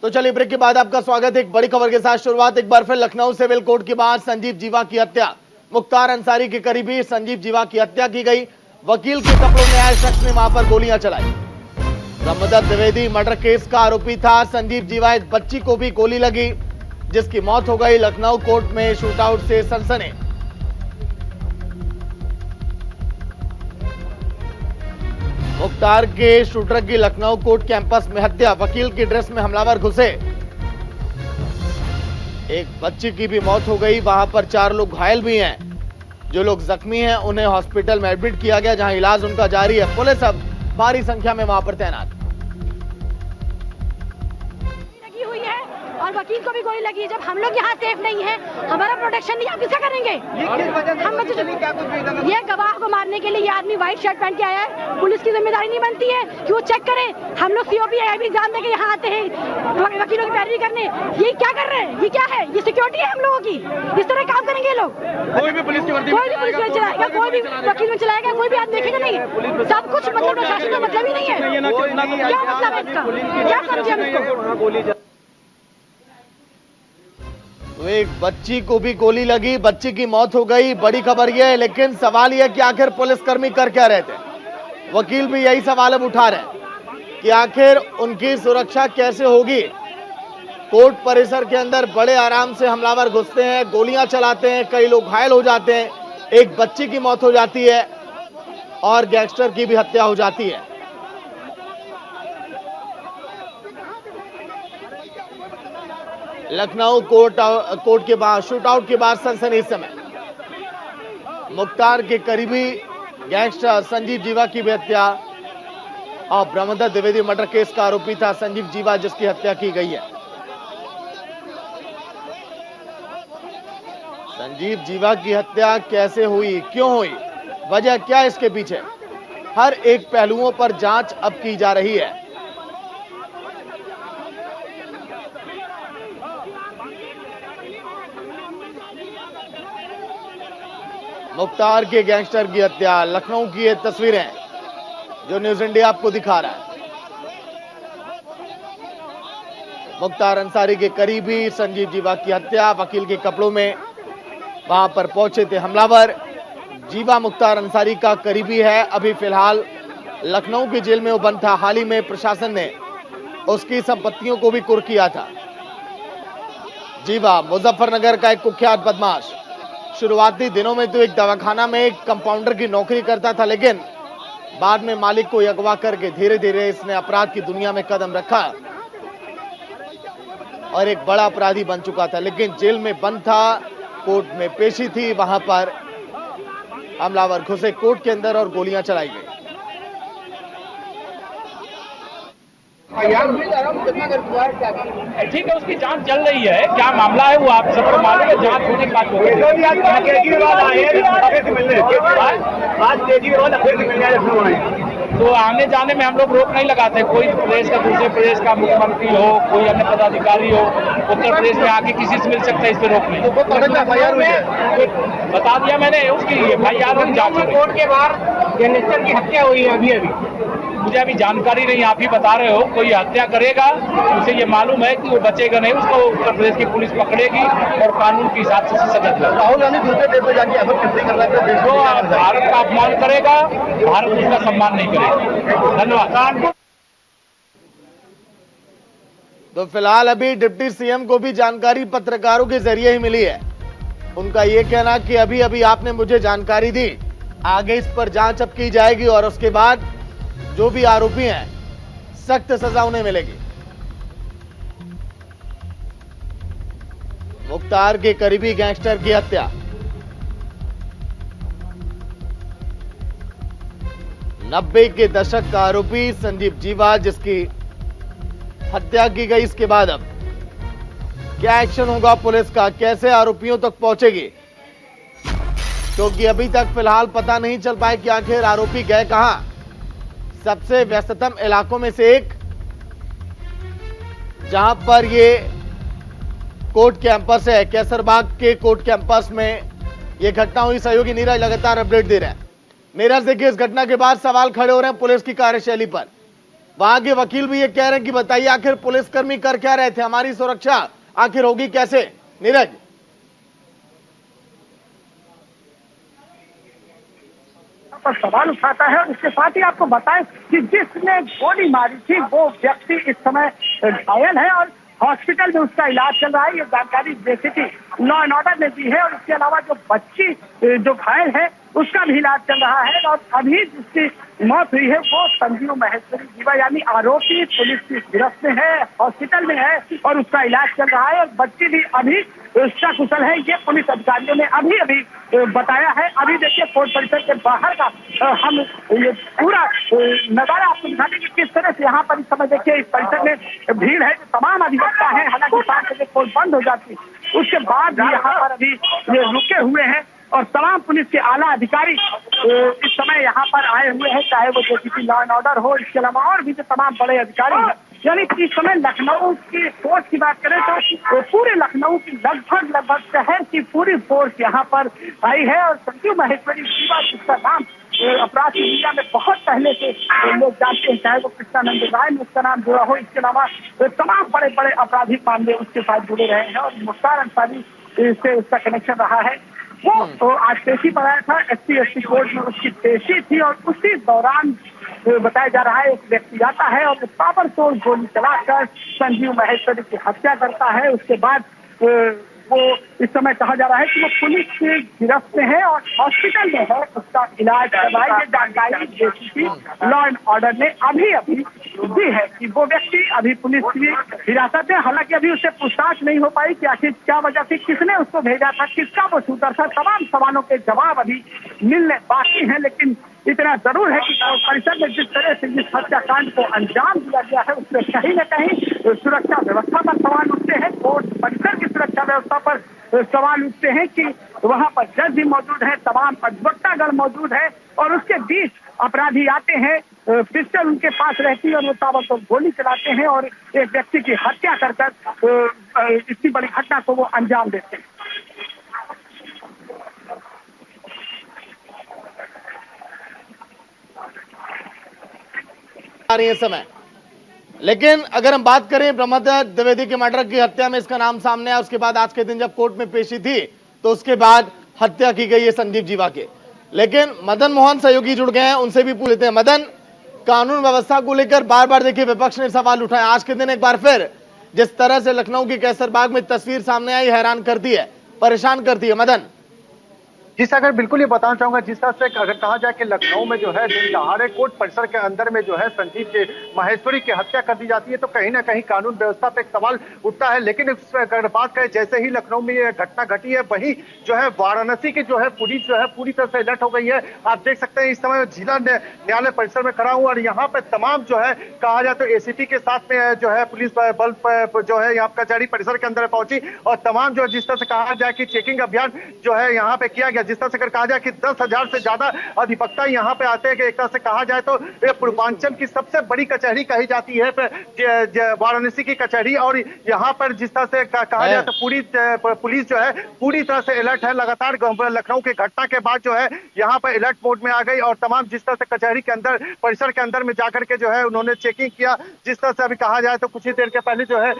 तो चलिए ब्रेक के बाद आपका स्वागत है। एक बड़ी खबर के साथ शुरुआत एक बार फिर लखनऊ सिविल कोर्ट के बाद संजीव जीवा की हत्या। मुख्तार अंसारी के करीबी संजीव जीवा की हत्या की गई। वकील के कपड़ों में आए शख्स ने वहां पर गोलियां चलाई। ब्रह्मदत्त द्विवेदी मर्डर केस का आरोपी था संजीव जीवा। एक बच्ची को भी गोली लगी जिसकी मौत हो गई। लखनऊ कोर्ट में शूटआउट से सनसनी। मुख्तार के शूटर की लखनऊ कोर्ट कैंपस में हत्या। वकील की ड्रेस में हमलावर घुसे। एक बच्ची की भी मौत हो गई। वहां पर 4 लोग घायल भी हैं। जो लोग जख्मी हैं उन्हें हॉस्पिटल में एडमिट किया गया, जहां इलाज उनका जारी है। पुलिस अब भारी संख्या में वहां पर तैनात। लगी हुई है और वकील को भी गोली लगी है। जब हम लोग यहाँ सेफ नहीं है, हमारा प्रोटेक्शन नहीं, आप किसका करेंगे? ये गवाह को मारने के लिए ये आदमी व्हाइट शर्ट पहन के आया है। पुलिस की जिम्मेदारी नहीं बनती है कि वो चेक करे। हम लोग सीओपी एग्जाम देके यहाँ आते हैं वकीलों की पैरवी करने। ये क्या कर रहे हैं? ये क्या है? ये सिक्योरिटी है हम लोगों की? इस तरह काम करेंगे ये लोग? कोई भी पुलिस की वर्दी कोई भी पुलिस में चलाएगा, कोई भी वकील में चलाएगा, कोई भी आदमी देखेगा नहीं। सब कुछ मतलब प्रशासन का मतलब ही नहीं है। क्या मतलब है इसका? क्या समझे हम इसको? तो एक बच्ची को भी गोली लगी, बच्ची की मौत हो गई। बड़ी खबर यह है, लेकिन सवाल यह कि आखिर पुलिसकर्मी कर क्या रहे थे? वकील भी यही सवाल अब उठा रहे हैं कि आखिर उनकी सुरक्षा कैसे होगी। कोर्ट परिसर के अंदर बड़े आराम से हमलावर घुसते हैं, गोलियां चलाते हैं, कई लोग घायल हो जाते हैं। एक बच्ची की मौत हो जाती है और गैंगस्टर की भी हत्या हो जाती है। लखनऊ कोर्ट के बाद शूटआउट के बाद सनसनी। इस समय मुख्तार के करीबी गैंगस्टर संजीव जीवा की भी हत्या और ब्रह्मदत्त द्विवेदी मर्डर केस का आरोपी था संजीव जीवा, जिसकी हत्या की गई है। संजीव जीवा की हत्या कैसे हुई, क्यों हुई, वजह क्या इसके पीछे, हर एक पहलुओं पर जांच अब की जा रही है। मुख्तार के गैंगस्टर की हत्या, लखनऊ की ये तस्वीरें जो न्यूज इंडिया आपको दिखा रहा है। मुख्तार अंसारी के करीबी संजीव जीवा की हत्या। वकील के कपड़ों में वहां पर पहुंचे थे हमलावर। जीवा मुख्तार अंसारी का करीबी है। अभी फिलहाल लखनऊ की जेल में वो बंद था। हाल ही में प्रशासन ने उसकी संपत्तियों को भी कुर्क किया था। जीवा मुजफ्फरनगर का एक कुख्यात बदमाश। शुरुआती दिनों में तो एक दवाखाना में एक कंपाउंडर की नौकरी करता था, लेकिन बाद में मालिक को अगवा करके धीरे धीरे इसने अपराध की दुनिया में कदम रखा और एक बड़ा अपराधी बन चुका था। लेकिन जेल में बंद था, कोर्ट में पेशी थी, वहां पर हमलावर घुसे कोर्ट के अंदर और गोलियां चलाई गई। ठीक है, उसकी जांच चल रही है। क्या मामला है वो आप सबको मालूम है। जांच होने के बाद तो आने जाने में हम लोग रोक नहीं लगाते। कोई प्रदेश का दूसरे प्रदेश का मुख्यमंत्री हो, कोई अन्य पदाधिकारी हो, उत्तर प्रदेश में आके किसी से मिल सकता है, इस पे रोक नहीं। बता दिया मैंने, उसकी FIR जांच कोर्ट के बाहर गैंगस्टर की हत्या हुई है। अभी मुझे अभी जानकारी नहीं, आप ही बता रहे हो। कोई हत्या करेगा उसे ये मालूम है कि वो बचेगा नहीं, उसको उत्तर प्रदेश की पुलिस पकड़ेगी और कानून के हिसाब से सजा दिलाएगी। राहुल गांधी दूसरे देश में जाके भारत का अपमान करेगा, भारत उसका सम्मान नहीं करेगा। धन्यवाद। तो फिलहाल अभी डिप्टी सीएम को भी जानकारी पत्रकारों के जरिए ही मिली है। उनका ये कहना कि अभी अभी आपने मुझे जानकारी दी, आगे इस पर जांच अब की जाएगी और उसके बाद जो भी आरोपी हैं सख्त सजा उन्हें मिलेगी। मुख्तार के करीबी गैंगस्टर की हत्या। नब्बे के दशक का आरोपी संजीव जीवा, जिसकी हत्या की गई, इसके बाद अब क्या एक्शन होगा पुलिस का, कैसे आरोपियों तक पहुंचेगी, क्योंकि अभी तक फिलहाल पता नहीं चल पाए कि आखिर आरोपी गए कहां। सबसे व्यस्ततम इलाकों में से एक, जहां पर ये कोर्ट कैंपस है, कैसरबाग के कोर्ट कैंपस में ये घटना हुई। सहयोगी नीरज लगातार अपडेट दे रहे हैं। नीरज, देखिए इस घटना के बाद सवाल खड़े हो रहे हैं पुलिस की कार्यशैली पर। वहां के वकील भी ये कह रहे हैं कि बताइए आखिर पुलिसकर्मी कर क्या रहे थे, हमारी सुरक्षा आखिर होगी कैसे। नीरज, पर सवाल उठाता है। और इसके साथ ही आपको बताएं कि जिसने गोली मारी थी वो व्यक्ति इस समय घायल है और हॉस्पिटल में उसका इलाज चल रहा है। ये जानकारी जेसीटी लॉ एंड ऑर्डर ने दी है। और इसके अलावा जो बच्ची जो घायल है उसका भी इलाज चल रहा है। और अभी जिसकी मौत हुई है वो संजीव महेश्वरी जीवा यानी आरोपी पुलिस की गिरफ्त में है, हॉस्पिटल में है और उसका इलाज चल रहा है। और बच्ची भी अभी सकुशल है, ये पुलिस अधिकारियों ने अभी बताया है। अभी देखिए कोर्ट परिसर के बाहर का हम ये पूरा नजारा आपको दिखाते कि किस तरह से यहाँ पर इस समय देखिए इस परिसर में भीड़ है, तमाम अधिवक्ता है। हालांकि 5 बजे कोर्ट बंद हो जाती है, उसके बाद भी यहाँ पर अभी ये रुके हुए हैं और तमाम पुलिस के आला अधिकारी इस समय यहाँ पर आए हुए हैं, चाहे वो जेसीटी लॉ एंड ऑर्डर हो, इसके अलावा और भी जो तमाम बड़े अधिकारी हैं। यानी कि इस समय लखनऊ की फोर्स की बात करें तो पूरे लखनऊ की लगभग शहर की पूरी फोर्स यहाँ पर आई है। और संजीव महेश्वरी जीवा जिसका नाम अपराध की दुनिया में बहुत पहले से लोग जानते हैं, चाहे वो कृष्णानंद राय में उसका नाम जुड़ा हो, इसके अलावा तमाम बड़े बड़े आपराधिक मामले उसके साथ जुड़े रहे हैं। और मुख्तार अंसारी से उसका कनेक्शन रहा है। वो आज पेशी पर आया था, SC कोर्ट में उसकी पेशी थी और उसी दौरान बताया जा रहा है एक व्यक्ति आता है और ताबड़तोड़ गोली चलाकर संजीव महेश्वरी की हत्या करता है। उसके बाद वो इस समय कहा जा रहा है कि वो पुलिस की गिरफ्त में है और हॉस्पिटल में है, उसका इलाज कर रहा है। ये जानकारी जेसीटी लॉ एंड ऑर्डर ने अभी दी है कि वो व्यक्ति अभी पुलिस की हिरासत में। हालांकि अभी उससे पूछताछ नहीं हो पाई कि आखिर क्या वजह थी, किसने उसको भेजा था, किसका वो शूटर था। तमाम सवालों के जवाब अभी मिलने बाकी हैं। लेकिन इतना जरूर है कि परिसर में जिस तरह से इस हत्याकांड को अंजाम दिया गया है उससे कहीं न कहीं सुरक्षा व्यवस्था पर सवाल उठते हैं। कोर्ट परिसर की सुरक्षा व्यवस्था पर सवाल उठते हैं कि वहां पर जज भी मौजूद है, तमाम अधिवक्तागण मौजूद है और उसके बीच अपराधी आते हैं, पिस्टल उनके पास रहती है और वो ताबड़तोड़ गोली चलाते हैं और एक व्यक्ति की हत्या कर इतनी बड़ी घटना को वो अंजाम देते हैं। आ रही है समय। लेकिन अगर हम बात करें ब्रह्मदत्त द्विवेदी के मर्डर की हत्या में इसका नाम सामने आया, उसके बाद आज के दिन जब कोर्ट में पेशी थी तो उसके बाद हत्या की गई है संजीव जीवा के। लेकिन मदन मोहन सहयोगी जुड़ गए हैं, उनसे भी पूछ लेते हैं। मदन, कानून व्यवस्था को लेकर बार बार देखिए विपक्ष ने सवाल उठाए, आज के दिन एक बार फिर जिस तरह से लखनऊ के कैसरबाग में तस्वीर सामने आई हैरान करती है, परेशान करती है। मदन जी सागर, बिल्कुल ये बताना चाहूंगा, जिस तरह से अगर कहा जाए कि लखनऊ में जो है दिन दहाड़े कोर्ट परिसर के अंदर में जो है संजीव के महेश्वरी की हत्या कर दी जाती है तो कहीं ना कहीं कानून व्यवस्था पे एक सवाल उठता है। लेकिन अगर बात करें जैसे ही लखनऊ में ये घटना घटी है वहीं जो है वाराणसी की जो है पुलिस जो है पूरी तरह से अलर्ट हो गई है। आप देख सकते हैं इस समय जिला न्यायालय परिसर में खड़ा हूँ और यहाँ पे तमाम जो है कहा जाए तो ACT के साथ में जो है पुलिस बल जो है यहाँ कचहरी परिसर के अंदर पहुंची और तमाम जो है जिस तरह से कहा जाए कि चेकिंग अभियान जो है यहाँ पे किया गया। जिस तरह से अगर कहा जाए कि 10,000 से ज्यादा अधिवक्ता यहाँ पे आते हैं कि एक तरह से कहा जाए तो ये पूर्वांचल की सबसे बड़ी कचहरी कही जाती है वाराणसी की कचहरी। और यहाँ पर जिस तरह से कहा जाए तो पूरी पुलिस जो है पूरी तरह से अलर्ट है। लगातार लखनऊ के घटना के बाद जो है यहाँ पर अलर्ट मोड में आ गई और तमाम जिस तरह से कचहरी के अंदर परिसर के अंदर में जाकर के जो है उन्होंने चेकिंग किया। जिस तरह से अभी कहा जाए तो कुछ ही देर के पहले जो है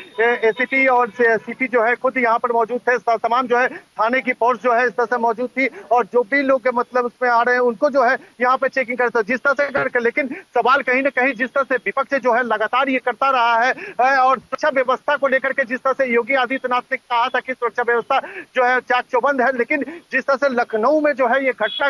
ACT और CP जो है खुद यहाँ पर मौजूद थे, तमाम जो है थाने की फोर्स जो है इस तरह से मौजूद थी और जो भी लोग मतलब उसमें आ रहे हैं उनको जो है यहाँ पे चेकिंग करते जिस तरह से करके। लेकिन सवाल कहीं ना कहीं जिस तरह से विपक्ष जो है लगातार ये करता रहा है और सुरक्षा व्यवस्था को लेकर के जिस तरह से योगी आदित्यनाथ ने कहा था कि सुरक्षा व्यवस्था जो है चाक चौबंद है, लेकिन जिस तरह से लखनऊ में जो है ये घटना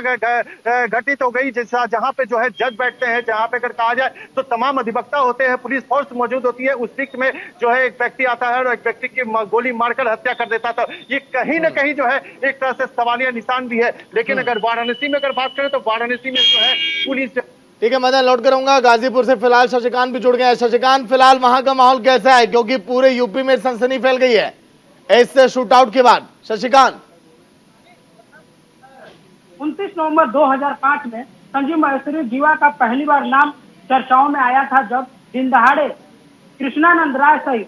घटित हो गई, जैसा जहाँ पे जो है जज बैठते हैं, जहाँ पे अगर कहा जाए तो तमाम अधिवक्ता होते हैं, पुलिस फोर्स मौजूद होती है, उस बीच में जो है एक व्यक्ति आता है और एक व्यक्ति की गोली मारकर हत्या कर देता था। ये कहीं ना कहीं जो है एक तरह से सवालिया निशान भी है। लेकिन अगर वाराणसी में अगर बात करें तो वाराणसी में जो है पुलिस। ठीक है मदन, लौट कर आऊंगा गाजीपुर से। फिलहाल शशिकांत भी जुड़ गए हैं। शशिकांत, फिलहाल वहां का माहौल कैसा है, क्योंकि पूरे यूपी में सनसनी फैल गई है इस शूटआउट के बाद। शशिकांत, 29 नवंबर 2005 में संजीव महेश्वरी जीवा का पहली बार नाम चर्चाओं में आया था, जब दिन दहाड़े कृष्णानंद राय सहित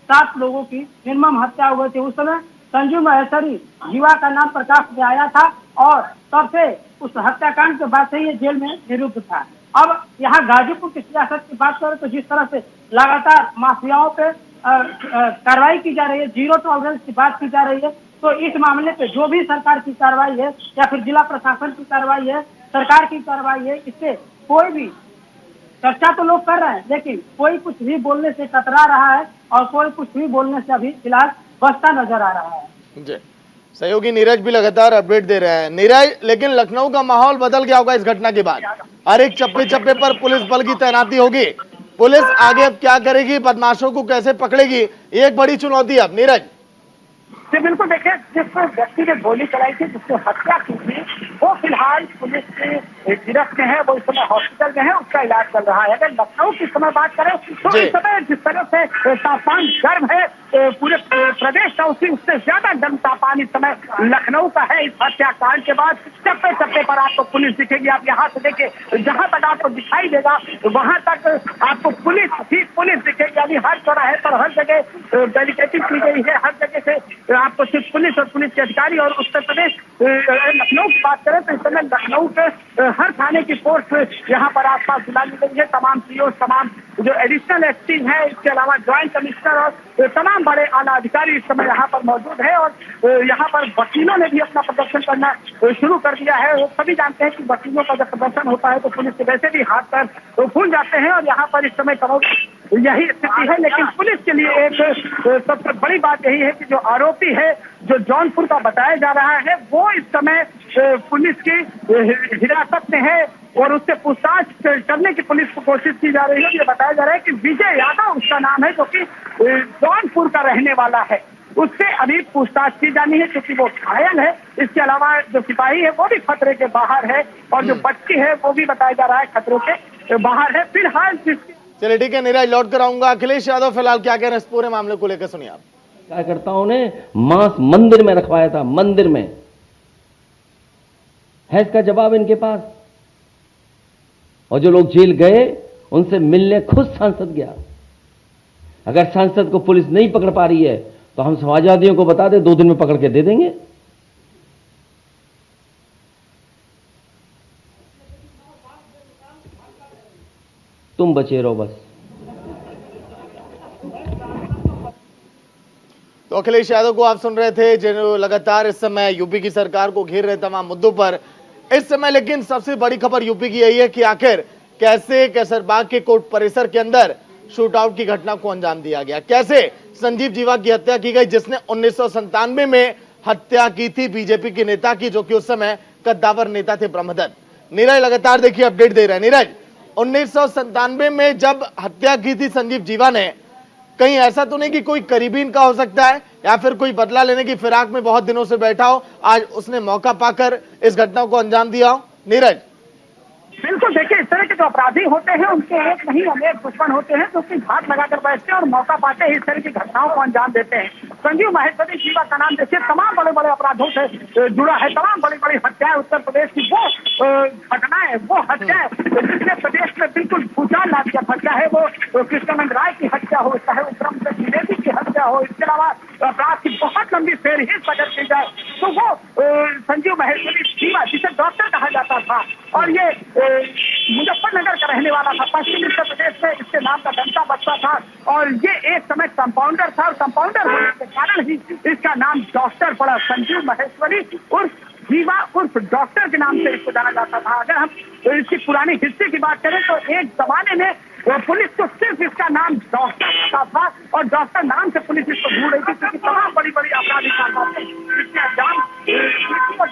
7 लोगों की निर्मम हत्या हुई थी। उस समय संजीव महेश्वरी जीवा का नाम प्रकाश में आया था और तब से उस हत्याकांड के बाद से ये जेल में निरुद्ध था। अब यहाँ गाजीपुर की सियासत की बात करें तो जिस तरह से लगातार माफियाओं पे कार्रवाई की जा रही है, जीरो टॉलरेंस की बात की जा रही है, तो इस मामले पे जो भी सरकार की कार्रवाई है या फिर जिला प्रशासन की कार्रवाई है, सरकार की कार्रवाई है, इससे कोई भी चर्चा तो लोग कर रहे हैं, लेकिन कोई कुछ भी बोलने से कतरा रहा है और कोई कुछ भी बोलने से अभी फिलहाल बचता नजर आ रहा है। जी, सहयोगी नीरज भी लगातार अपडेट दे रहे हैं। नीरज, लेकिन लखनऊ का माहौल बदल गया होगा इस घटना के बाद। हर एक चप्पे चप्पे पर पुलिस बल की तैनाती होगी। पुलिस आगे अब क्या करेगी, बदमाशों को कैसे पकड़ेगी, ये एक बड़ी चुनौती है अब। नीरज जी बिल्कुल, देखिए जिस व्यक्ति ने गोली चलाई थी, जिसने हत्या की थी, वो फिलहाल पुलिस की गिरफ्त में है, वो इस समय हॉस्पिटल में है, उसका इलाज चल रहा है। अगर लखनऊ की समय बात करें तो इस समय जिस तरह से तापमान गर्म है पूरे प्रदेश का, उससे ज्यादा गर्म तापमान इस समय लखनऊ का है। इस हत्याकांड के बाद चप्पे चप्पे पर आपको पुलिस दिखेगी। आप यहाँ से देखिए, जहां तक आपको दिखाई देगा वहां तक आपको पुलिस ही पुलिस दिखेगी। अभी हर चौराहे पर हर जगह बैरिकेडिंग की गई है, हर जगह से आपको सिर्फ पुलिस और पुलिस के अधिकारी। और उत्तर प्रदेश लखनऊ की बात करें तो इस समय लखनऊ के हर थाने की फोर्स यहाँ पर आसपास बुला ली गई है। तमाम सीओ, तमाम जो एडिशनल एसपी है, इसके अलावा ज्वाइंट कमिश्नर और तमाम बड़े आला अधिकारी इस समय यहाँ पर मौजूद है। और यहाँ पर वकीलों ने भी अपना प्रदर्शन करना शुरू कर दिया है। वो सभी जानते हैं कि वकीलों का जब प्रदर्शन होता है तो पुलिस के वैसे भी हाथ पैर फूल जाते हैं, और यहाँ पर इस समय यही स्थिति है। लेकिन पुलिस के लिए एक सबसे बड़ी बात यही है कि जो आरोपी है, जो जौनपुर का बताया जा रहा है, वो इस समय पुलिस की हिरासत में है और उससे पूछताछ करने की पुलिस को कोशिश की जा रही है। ये बताया जा रहा है कि विजय यादव उसका नाम है, जो कि जौनपुर का रहने वाला है। उससे अभी पूछताछ की जानी है क्योंकि वो घायल है। इसके अलावा जो सिपाही है वो भी खतरे के बाहर है, और जो बच्ची है वो भी बताया जा रहा है खतरे के बाहर है। फिलहाल चलिए ठीक है नीरज, लौट कर आऊंगा। अखिलेश यादव फिलहाल क्या कह रहे हैं इस पूरे मामले को लेकर, सुनिए आप। कार्यकर्ताओं ने मांस मंदिर में रखवाया था, मंदिर में है इसका जवाब इनके पास। और जो लोग जेल गए उनसे मिलने खुद सांसद गया। अगर सांसद को पुलिस नहीं पकड़ पा रही है तो हम समाजवादियों को बता दें, 2 दिन में पकड़ के दे देंगे। तुम बचे रहो बस। तो अखिलेश यादव को आप सुन रहे थे, जो लगातार इस समय यूपी की सरकार को घेर रहे तमाम मुद्दों पर इस समय। लेकिन सबसे बड़ी खबर यूपी की यही है कि आखिर कैसे कैसरबाग के कोर्ट परिसर के अंदर शूटआउट की घटना को अंजाम दिया गया, कैसे संजीव जीवा की हत्या की गई, जिसने 1997 में हत्या की थी बीजेपी के नेता की, जो कि उस समय कद्दावर नेता थे ब्रह्मदत्त। नीरज लगातार देखिए अपडेट दे रहे हैं। नीरज, 1997 में जब हत्या की थी संजीव जीवा ने, कहीं ऐसा तो नहीं कि कोई करीबी इनका हो सकता है या फिर कोई बदला लेने की फिराक में बहुत दिनों से बैठा हो, आज उसने मौका पाकर इस घटना को अंजाम दिया हो? नीरज बिल्कुल, देखिए इस तरह के जो अपराधी होते हैं उनके एक नहीं अनेक दुश्मन होते हैं, जो कि घात लगाकर बैठते हैं और मौका पाते ही इस तरह की घटनाओं को अंजाम देते हैं। संजीव महेश्वरी जीवा का नाम देखिए तमाम बड़े बड़े अपराधों से जुड़ा है, तमाम बड़ी बड़ी हत्याएं उत्तर प्रदेश की वो घटनाएं, वो हत्याएं जिसने प्रदेश में बिल्कुल भूचाल ला दिया। चाहे वो कृष्णानंद राय की हत्या हो, चाहे वो ब्रह्मदत्त द्विवेदी की हत्या हो, इसके अलावा अपराध की बहुत लंबी फेरहिस्त अगर की जाए तो वो संजीव महेश्वरी जीवा, जिसे डॉक्टर कहा जाता था, और ये मुजफ्फरनगर का रहने वाला था, पश्चिमी उत्तर प्रदेश में इसके नाम का डंका बजता था, और ये एक समय कंपाउंडर था, और कंपाउंडर होने के कारण ही इसका नाम डॉक्टर पड़ा। संजीव महेश्वरी उर्फ जीवा उर्फ डॉक्टर के नाम से इसको जाना जाता था। अगर हम इसकी पुरानी हिस्ट्री की बात करें तो एक जमाने में पुलिस को सिर्फ इसका नाम डॉक्टर का था, और डॉक्टर नाम से पुलिस इसको ढूंढ रही थी, क्योंकि तमाम बड़ी बड़ी अपराधी इसके अंजाम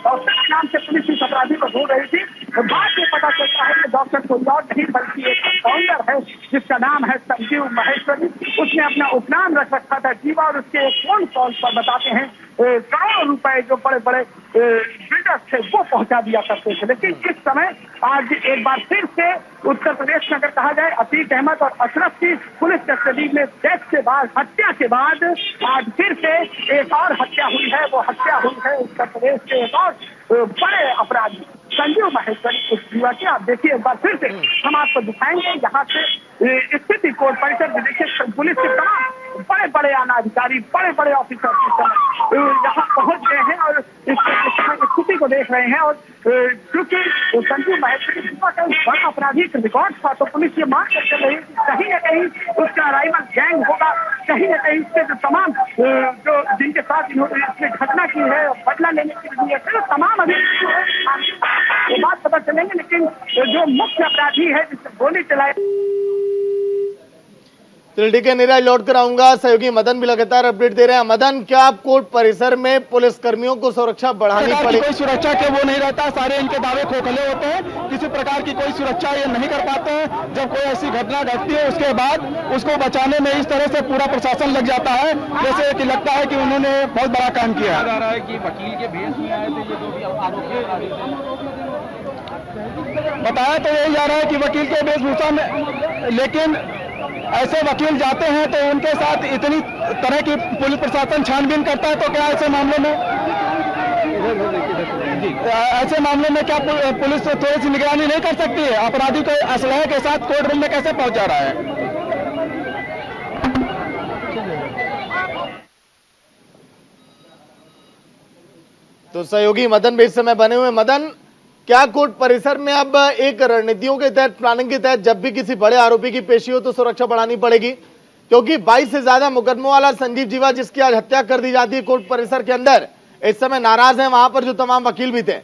डॉक्टर के नाम से पुलिस इस अपराधी को ढूंढ रही थी। बाद में पता चलता है कि डॉक्टर कोई और नहीं बल्कि एक कंपाउंडर है जिसका नाम है संजीव महेश्वरी। उसने अपना उपनाम रख रखा था जीवा, और उसके एक फोन कॉल पर बताते हैं करोड़ों रुपए जो बड़े बड़े बिल्डर्स थे वो पहुंचा दिया करते थे। लेकिन इस समय आज एक बार फिर से उत्तर प्रदेश में अगर कहा जाए, अतीक अहमद और अशरफ की पुलिस कस्टडी में डेथ के बाद, हत्या के बाद आज फिर से एक और हत्या हुई है। वो हत्या हुई है उत्तर प्रदेश के एक और बड़े अपराधी संजीव माहेश्वरी उस युवा की। आप देखिए एक बार फिर से हम आपको दिखाएंगे यहाँ से स्थिति कोर्ट परिसर में। देखिए पुलिस के तमाम बड़े बड़े आला अधिकारी, बड़े बड़े ऑफिसर यहाँ पहुंच गए हैं और इस स्थिति को देख रहे हैं। और क्योंकि संजीव माहेश्वरी का बड़ा आपराधिक रिकॉर्ड था, तो पुलिस ये मांग कर चल रही है कि कहीं न कहीं उसका राइवल गैंग होगा, कहीं न कहीं इसके जो तमाम जो जिनके साथ इसने घटना की है बदला लेने के लिए तो तमाम अभी ये बात पता चलेंगे। लेकिन जो मुख्य अपराधी है जिससे गोली चलाई। ठीक है नीरज, लौट कर आऊंगा। सहयोगी मदन भी लगातार अपडेट दे रहे हैं। मदन, क्या आप कोर्ट परिसर में पुलिस कर्मियों को सुरक्षा बढ़ानी पड़ेगी? कोई सुरक्षा के वो नहीं रहता, सारे इनके दावे खोखले होते हैं, किसी प्रकार की कोई सुरक्षा ये नहीं कर पाते हैं। जब कोई ऐसी घटना घटती है उसके बाद उसको बचाने में इस तरह से पूरा प्रशासन लग जाता है, जैसे कि लगता है कि उन्होंने बहुत बड़ा काम किया। जा रहा है कि वकील के भेष में आए थे ये जो भी आरोपी, बताया तो यही जा रहा है कि वकील के वेशभूषा में, लेकिन ऐसे वकील जाते हैं तो उनके साथ इतनी तरह की पुलिस प्रशासन छानबीन करता है, तो क्या ऐसे मामलों में क्या पुलिस थोड़ी सी निगरानी नहीं कर सकती है? अपराधी को असलहे के साथ कोर्ट रूम में कैसे पहुंचा रहा है? तो सहयोगी मदन भी इस समय बने हुए। मदन, क्या कोर्ट परिसर में अब एक रणनीतियों के तहत, प्लानिंग के तहत जब भी किसी बड़े आरोपी की पेशी हो तो सुरक्षा बढ़ानी पड़ेगी? क्योंकि 22 से ज्यादा मुकदमों वाला संजीव जीवा जिसकी आज हत्या कर दी जाती है कोर्ट परिसर के अंदर, इस समय नाराज हैं वहां पर जो तमाम वकील भी थे।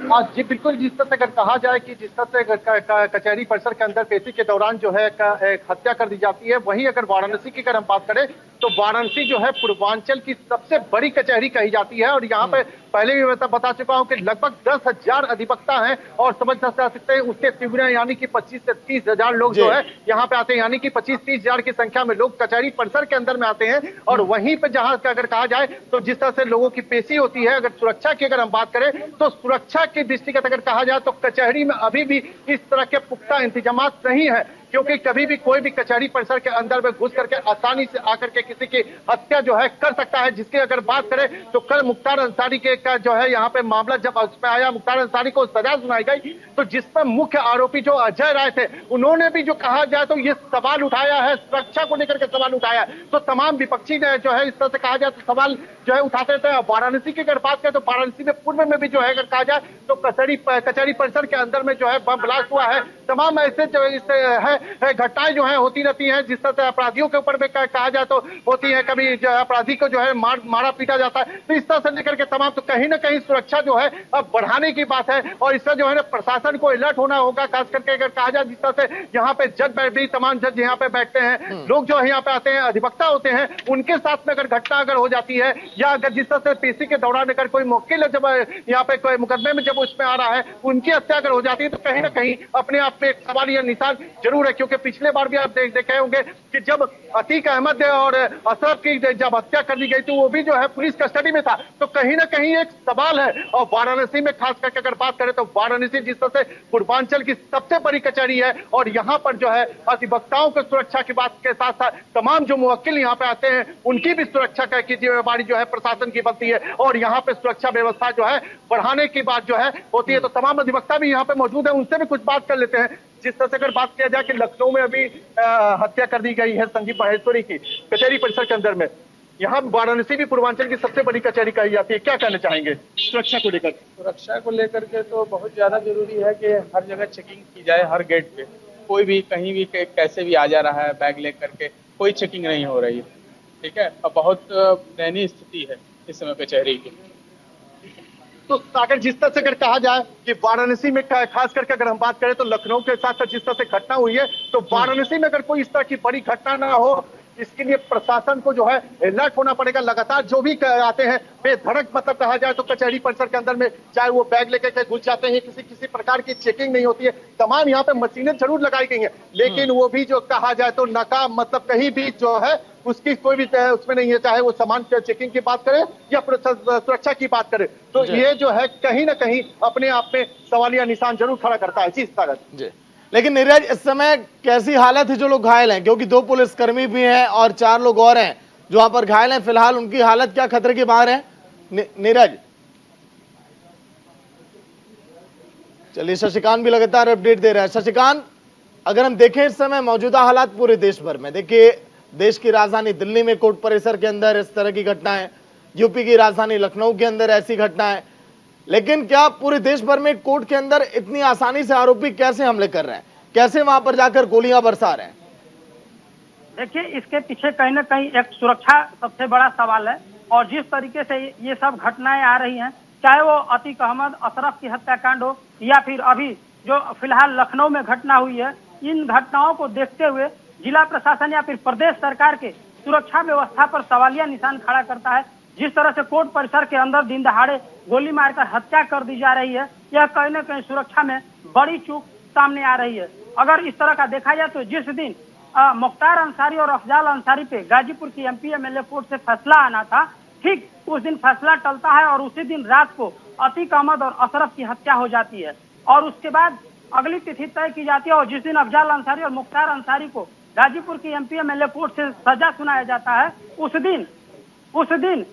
हाँ जी बिल्कुल, जिस तरह से अगर कहा जाए कि जिस तरह से कचहरी परिसर के अंदर पेशी के दौरान जो है एक हत्या कर दी जाती है, वहीं अगर वाराणसी की अगर हम बात करें तो वाराणसी जो है पूर्वांचल की सबसे बड़ी कचहरी कही जाती है। और यहाँ पे पहले भी मैं बता चुका हूँ कि लगभग 10,000 अधिवक्ता हैं और समझ सकते हैं उसके तिगुना यानी कि 25 से 30 हजार लोग जो है यहाँ पे आते हैं, यानी कि 25-30 हजार की संख्या में लोग कचहरी परिसर के अंदर में आते हैं। और वहीं पे जहां अगर कहा जाए तो जिस तरह से लोगों की पेशी होती है, अगर सुरक्षा की अगर हम बात करें तो सुरक्षा के दृष्टिगत अगर कहा जाए तो कचहरी में अभी भी इस तरह के पुख्ता इंतजाम नहीं है, क्योंकि कभी भी कोई भी कचहरी परिसर के अंदर में घुस करके आसानी से आकर के किसी की हत्या जो है कर सकता है। जिसकी अगर बात करें तो कल मुख्तार अंसारी के का जो है यहाँ पे मामला जब उसमें आया, मुख्तार अंसारी को सजा सुनाई गई, तो जिसमें मुख्य आरोपी जो अजय राय थे उन्होंने भी जो कहा जाए तो ये सवाल उठाया है, सुरक्षा को लेकर के सवाल उठाया। तो तमाम विपक्षी ने जो है इस तरह से कहा जाए तो सवाल जो है उठाते थे। वाराणसी की अगर बात करें तो वाराणसी में पूर्व में भी जो है अगर कहा जाए तो कचहरी परिसर के अंदर में जो है बम ब्लास्ट हुआ है। तमाम ऐसे जो है घटनाएं जो है होती रहती हैं, जिस तरह से अपराधियों के ऊपर में कहा जाए तो होती है, कभी जो अपराधी को जो है मारा पीटा जाता है। तो इस तरह से लेकर के तमाम, तो कहीं ना कहीं सुरक्षा जो है अब बढ़ाने की बात है और इससे जो है ना प्रशासन को अलर्ट होना होगा। खास करके अगर कहा जाए जिस तरह से यहाँ पे जज भी, तमाम जज यहाँ पे बैठते हैं, लोग जो यहाँ पे आते हैं अधिवक्ता होते हैं, उनके साथ में अगर घटना अगर हो जाती है या अगर जिस तरह से पेशी के दौरान अगर कोई मुवक्किल जब यहाँ पे कोई मुकदमे में जब उसमें आ रहा है उनकी हत्या अगर हो जाती है तो कहीं ना कहीं अपने आप में एक सवाल या निशान जरूर है। क्योंकि पिछले बार भी आप देखे होंगे कि जब अतीक अहमद और अशरफ की जब हत्या कर दी गई थी वो भी जो है पुलिस कस्टडी में था। तो कहीं ना कहीं एक सवाल है। और वाराणसी में खास करके अगर बात करें तो वाराणसी जिस तरह से पूर्वांचल की सबसे बड़ी कचहरी है और यहाँ पर जो है अधिवक्ताओं की सुरक्षा की बात के साथ साथ तमाम जो मुवक्किल यहाँ पे आते हैं उनकी भी सुरक्षा की जिम्मेदारी जो है प्रशासन की बनती है और यहाँ पे सुरक्षा व्यवस्था जो है बढ़ाने की बात जो है होती है। तो तमाम अधिवक्ता भी यहाँ पे मौजूद है, उनसे भी कुछ बात कर लेते हैं। जिस तरह से अगर बात किया जाए कि लखनऊ में अभी हत्या कर दी गई है संजीव माहेश्वरी की कचहरी परिसर के अंदर में, यहाँ वाराणसी भी पूर्वांचल की सबसे बड़ी कचहरी कही जाती है, क्या कहना चाहेंगे सुरक्षा को लेकर? सुरक्षा को लेकर के तो बहुत ज्यादा जरूरी है कि हर जगह चेकिंग की जाए, हर गेट पे कोई भी कहीं भी कैसे भी आ जा रहा है बैग लेकर के, कोई चेकिंग नहीं हो रही है। ठीक है, अब बहुत दयनीय स्थिति है इस समय कचहरी की। तो अगर जिस तरह से अगर कहा जाए कि वाराणसी में खास करके अगर हम बात करें तो लखनऊ के साथ साथ जिस तरह से घटना हुई है तो वाराणसी में अगर कोई इस तरह की बड़ी घटना ना हो, इसके लिए प्रशासन को जो है अलर्ट होना पड़ेगा। लगातार जो भी आते हैं बेधड़क, मतलब कहा जाए तो कचहरी परिसर के अंदर में चाहे वो बैग लेकर घुस जाते हैं, किसी प्रकार की चेकिंग नहीं होती है। तमाम यहाँ पे मशीनें जरूर लगाई गई हैं लेकिन वो भी जो कहा जाए तो नाकाम, मतलब कहीं भी जो है उसकी कोई भी उसमें नहीं है, चाहे वो सामान चेकिंग की बात करें या सुरक्षा की बात करें। तो ये जो है कहीं ना कहीं अपने आप में सवालिया निशान जरूर खड़ा करता है। जी सागर जी। लेकिन नीरज, इस समय कैसी हालत है जो लोग घायल हैं? क्योंकि 2 पुलिसकर्मी भी हैं और 4 लोग और हैं जो वहां पर घायल हैं। फिलहाल उनकी हालत क्या खतरे के बाहर है नीरज? चलिए, शशिकांत भी लगातार अपडेट दे रहा है। शशिकांत, अगर हम देखें इस समय मौजूदा हालात पूरे देश भर में, देखिए देश की राजधानी दिल्ली में कोर्ट परिसर के अंदर इस तरह की घटनाएं, यूपी की राजधानी लखनऊ के अंदर ऐसी घटनाएं, लेकिन क्या पूरे देश भर में कोर्ट के अंदर इतनी आसानी से आरोपी कैसे हमले कर रहे हैं, कैसे वहां पर जाकर गोलियां बरसा रहे हैं? देखिए, इसके पीछे कहीं ना कहीं एक सुरक्षा सबसे बड़ा सवाल है। और जिस तरीके से ये सब घटनाएं आ रही हैं, चाहे वो अतीक अहमद अशरफ की हत्याकांड हो या फिर अभी जो फिलहाल लखनऊ में घटना हुई है, इन घटनाओं को देखते हुए जिला प्रशासन या फिर प्रदेश सरकार के सुरक्षा व्यवस्था पर सवालिया निशान खड़ा करता है। जिस तरह से कोर्ट परिसर के अंदर दिन दहाड़े गोली मारकर हत्या कर दी जा रही है, यह कहीं न कहीं सुरक्षा में बड़ी चूक सामने आ रही है। अगर इस तरह का देखा जाए तो जिस दिन मुख्तार अंसारी और अफजाल अंसारी पे गाजीपुर की एमपी एमएलए कोर्ट से फैसला आना था, ठीक उस दिन फैसला टलता है और उसी दिन रात को अतीक अहमद और अशरफ की हत्या हो जाती है। और उसके बाद अगली तिथि तय की जाती है और जिस दिन अफजाल अंसारी और मुख्तार अंसारी को गाजीपुर की एमपी एमएलए कोर्ट से सजा सुनाया जाता है, उस दिन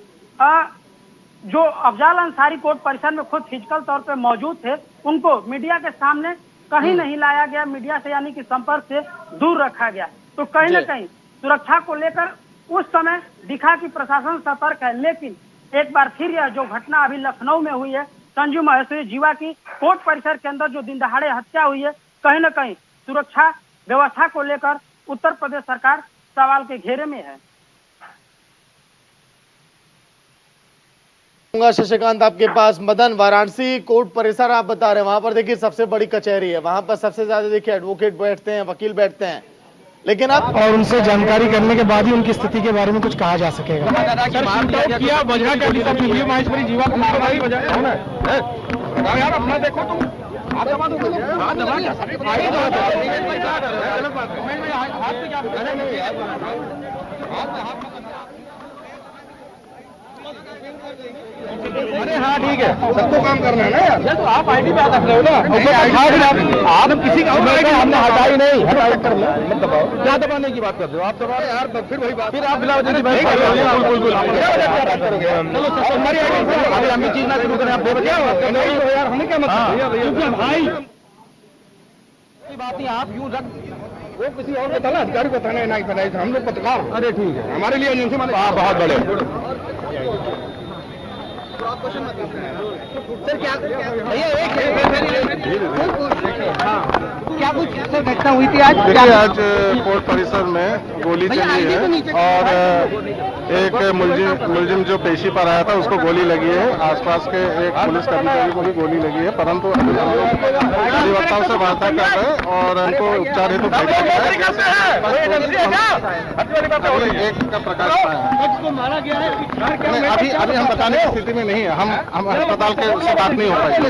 जो अफजाल अंसारी कोर्ट परिसर में खुद फिजिकल तौर पे मौजूद थे, उनको मीडिया के सामने कहीं नहीं लाया गया, मीडिया से यानी कि संपर्क से दूर रखा गया। तो कहीं न कहीं सुरक्षा को लेकर उस समय दिखा कि प्रशासन सतर्क है, लेकिन एक बार फिर यह जो घटना अभी लखनऊ में हुई है, संजू महेश्वरी जीवा की कोर्ट परिसर के अंदर जो दिन दहाड़े हत्या हुई है, कहीं न कहीं सुरक्षा व्यवस्था को लेकर उत्तर प्रदेश सरकार सवाल के घेरे में है। शशिकांत, आपके पास मदन, वाराणसी कोर्ट परिसर आप बता रहे हैं, वहां पर देखिए सबसे बड़ी कचहरी है, वहां पर सबसे ज्यादा देखिए एडवोकेट बैठते हैं, वकील बैठते हैं, लेकिन अब और उनसे जानकारी करने के बाद ही उनकी स्थिति के बारे में कुछ कहा जा सकेगा। यार अपना देखो तुम, अरे हाँ ठीक है, सबको काम करना है ना यार। तो आप आईडी पे रख रहे हो ना, आप किसी का हमने हटाई नहीं, मत दबाओ। क्या दबाने की बात कर रहे हो आप? दबा यार, फिर वही बात, फिर आप बिलावल जी भाई अभी हम चीज ना शुरू करें, आप बोल क्या यार, हमें क्या मतलब भाई बात नहीं, आप यूं रख वो किसी और को था अधिकारी को थाना नहीं बनाई, हम लोग पत्रकार। अरे ठीक है, हमारे लिए एजेंसी बहुत बड़े। सर क्या कुछ सर घटना हुई थी आज? देखिए, आज कोर्ट परिसर में गोली चली है और एक मुलजिम जो पेशी पर आया था उसको गोली लगी है। आसपास के एक पुलिस कर्मचारी को भी गोली लगी है, परंतु अभी हम लोग अधिवक्ताओं से वार्ता कर रहे हैं और उनको उपचार हेतु भेजा गया है। एक का प्रकाश मारा गया है, अभी हम बताने की स्थिति में नहीं है, हम अस्पताल के उससे बात नहीं हो पाएगी।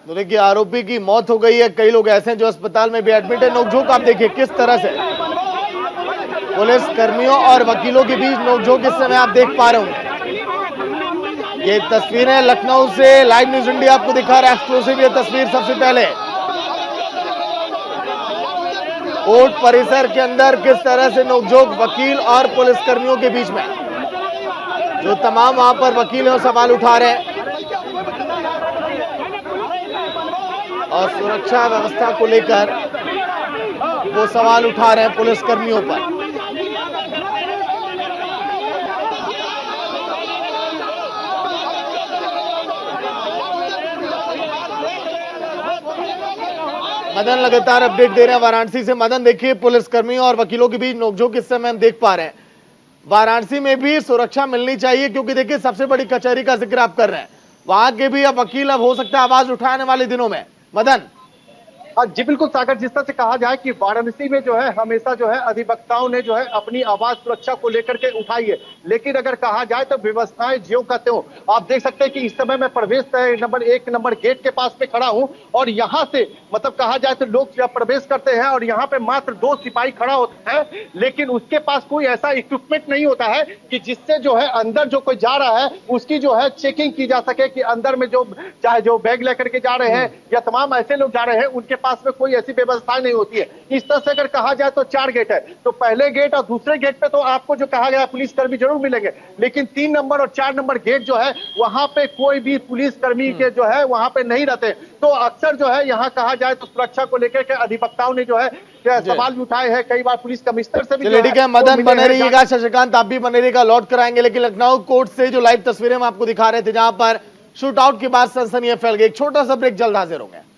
तो देखिए, आरोपी की मौत हो गई है, कई लोग ऐसे हैं जो अस्पताल में भी एडमिट है। नोकझोंक आप देखिए किस तरह से पुलिस कर्मियों और वकीलों के बीच नोकझोंक इस समय आप देख पा रहे होंगे। ये तस्वीरें लखनऊ से लाइव न्यूज इंडिया आपको दिखा रहा है एक्सक्लूसिव। ये तस्वीर सबसे पहले कोर्ट परिसर के अंदर किस तरह से नोकझोंक वकील और पुलिस कर्मियों के बीच में, जो तमाम वहां पर वकील हैं सवाल उठा रहे हैं और सुरक्षा व्यवस्था को लेकर वो सवाल उठा रहे हैं पुलिस कर्मियों पर। मदन लगातार अपडेट दे रहे हैं वाराणसी से। मदन, देखिए पुलिस कर्मियों और वकीलों के बीच नोकझोंक इस समय हम देख पा रहे हैं। वाराणसी में भी सुरक्षा मिलनी चाहिए, क्योंकि देखिए सबसे बड़ी कचहरी का जिक्र आप कर रहे हैं, वहां के भी अब वकील अब हो सकता है आवाज उठाने वाले दिनों में। मदन जी बिल्कुल सागर, जिस तरह से कहा जाए कि वाराणसी में जो है हमेशा जो है अधिवक्ताओं ने जो है अपनी आवाज सुरक्षा को लेकर के उठाई है, लेकिन अगर कहा जाए तो व्यवस्थाएं ज्यों का त्यों। आप देख सकते हैं कि इस समय मैं प्रवेश नंबर 1 नंबर गेट के पास पे खड़ा हूं और यहाँ से मतलब कहा जाए तो लोग जब प्रवेश करते हैं और यहाँ पे मात्र 2 सिपाही खड़ा होता है, लेकिन उसके पास कोई ऐसा इक्विपमेंट नहीं होता है कि जिससे जो है अंदर जो कोई जा रहा है उसकी जो है चेकिंग की जा सके, कि अंदर में जो चाहे जो बैग लेकर के जा रहे हैं या तमाम ऐसे लोग जा रहे हैं उनके पास में कोई ऐसी व्यवस्था नहीं होती है। इस तरह से अगर कहा जाए तो 4 गेट है, तो पहले गेट और दूसरे गेट पे तो आपको जो कहा गया पुलिसकर्मी जरूर मिलेंगे, लेकिन 3 नंबर और 4 नंबर गेट जो है वहां पे कोई भी पुलिसकर्मी के जो है वहां पे नहीं रहते। तो अक्सर जो है यहाँ कहा जाए तो सुरक्षा को लेकर के अधिवक्ताओं ने जो है सवाल भी उठाए हैं, कई बार पुलिस कमिश्नर से भी ठीक है, मदन बने रहिएगा, शशिकांत आप भी बने रहिएगा, लौट कर आएंगे। लेकिन लखनऊ कोर्ट से जो लाइव तस्वीरें हम आपको दिखा रहे थे, जहां पर शूट आउट के बाद सनसनी फैल गई। एक छोटा सा ब्रेक, जल्द हाजिर होंगे।